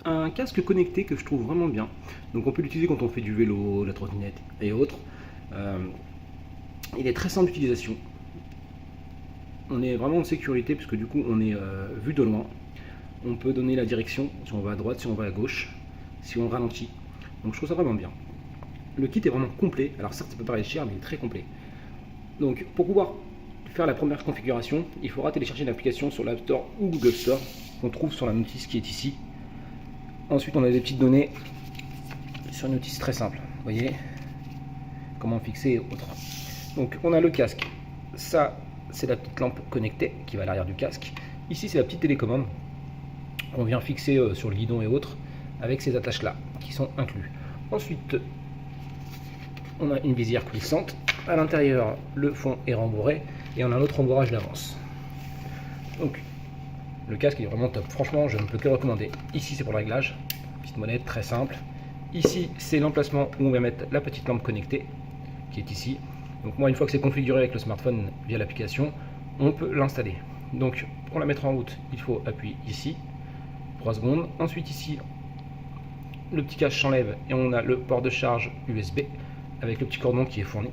un casque connecté que je trouve vraiment bien. Donc on peut l'utiliser quand on fait du vélo, la trottinette et autres. Euh, il est très simple d'utilisation. On est vraiment en sécurité puisque du coup on est vu de loin. On peut donner la direction si on va à droite, si on va à gauche, si on ralentit. Donc je trouve ça vraiment bien. Le kit est vraiment complet. Alors certes ça peut paraître cher mais il est très complet. Donc pour pouvoir faire la première configuration, il faudra télécharger l'application sur l'App Store ou Google Store qu'on trouve sur la notice qui est ici. Ensuite on a des petites données sur une notice très simple. Vous voyez comment fixer et autres. Donc on a le casque. Ça c'est la petite lampe connectée qui va à l'arrière du casque. Ici c'est la petite télécommande qu'on vient fixer sur le guidon et autres avec ces attaches là qui sont inclus. Ensuite on a une visière coulissante. À l'intérieur le fond est rembourré et on a un autre rembourrage d'avance. Donc le casque est vraiment top. Franchement je ne peux que le recommander. Ici c'est pour le réglage. Petite molette très simple. Ici c'est l'emplacement où on va mettre la petite lampe connectée qui est ici. Donc moi une fois que c'est configuré avec le smartphone via l'application, on peut l'installer. Donc pour la mettre en route, il faut appuyer ici, 3 secondes. Ensuite ici, le petit cache s'enlève et on a le port de charge USB avec le petit cordon qui est fourni.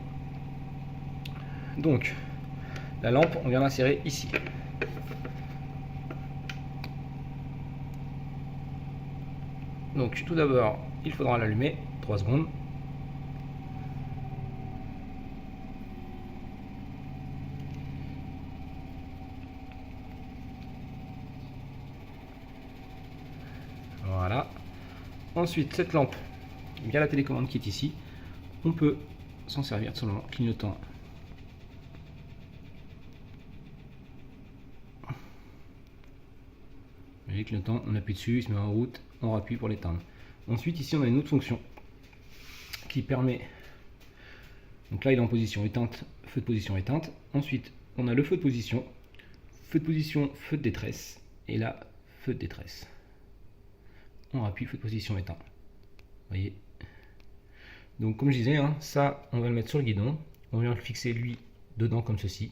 Donc la lampe, on vient l'insérer ici. Donc tout d'abord, il faudra l'allumer, 3 secondes. Voilà. Ensuite, cette lampe, via la télécommande qui est ici, on peut s'en servir tout simplement en clignotant. Vous clignotant, on appuie dessus, il se met en route, on appuie pour l'éteindre. Ensuite, ici, on a une autre fonction qui permet. Donc là, il est en position éteinte, feu de position éteinte. Ensuite, on a le feu de position, feu de détresse, et là, feu de détresse. On appuie feu de position éteint. Vous voyez. Donc comme je disais, hein, ça on va le mettre sur le guidon, on vient le fixer lui dedans comme ceci,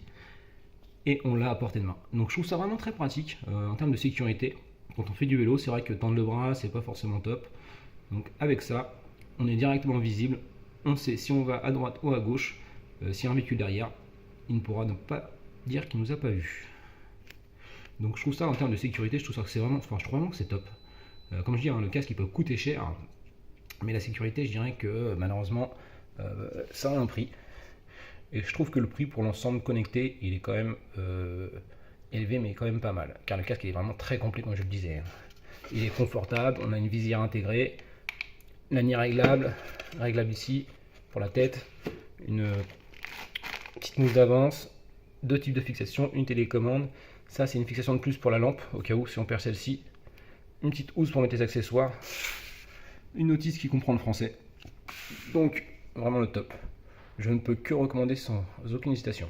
et on l'a à portée de main. Donc je trouve ça vraiment très pratique en termes de sécurité. Quand on fait du vélo, c'est vrai que tendre le bras c'est pas forcément top. Donc avec ça, on est directement visible, on sait si on va à droite ou à gauche, s'il y a un véhicule derrière, il ne pourra ne pas dire qu'il nous a pas vu. Donc je trouve ça en termes de sécurité, je trouve ça que c'est vraiment, enfin je trouve vraiment que c'est top. Comme je dis, hein, le casque il peut coûter cher, mais la sécurité, je dirais que malheureusement, ça a un prix. Et je trouve que le prix pour l'ensemble connecté, il est quand même élevé, mais quand même pas mal. Car le casque, il est vraiment très complet, comme je le disais. Il est confortable, on a une visière intégrée, lanière réglable ici pour la tête, une petite mousse d'avance, 2 types de fixation, une télécommande. Ça, c'est une fixation de plus pour la lampe, au cas où si on perd celle-ci. Une petite housse pour mettre les accessoires. Une notice qui comprend le français. Donc, vraiment le top. Je ne peux que recommander sans aucune hésitation.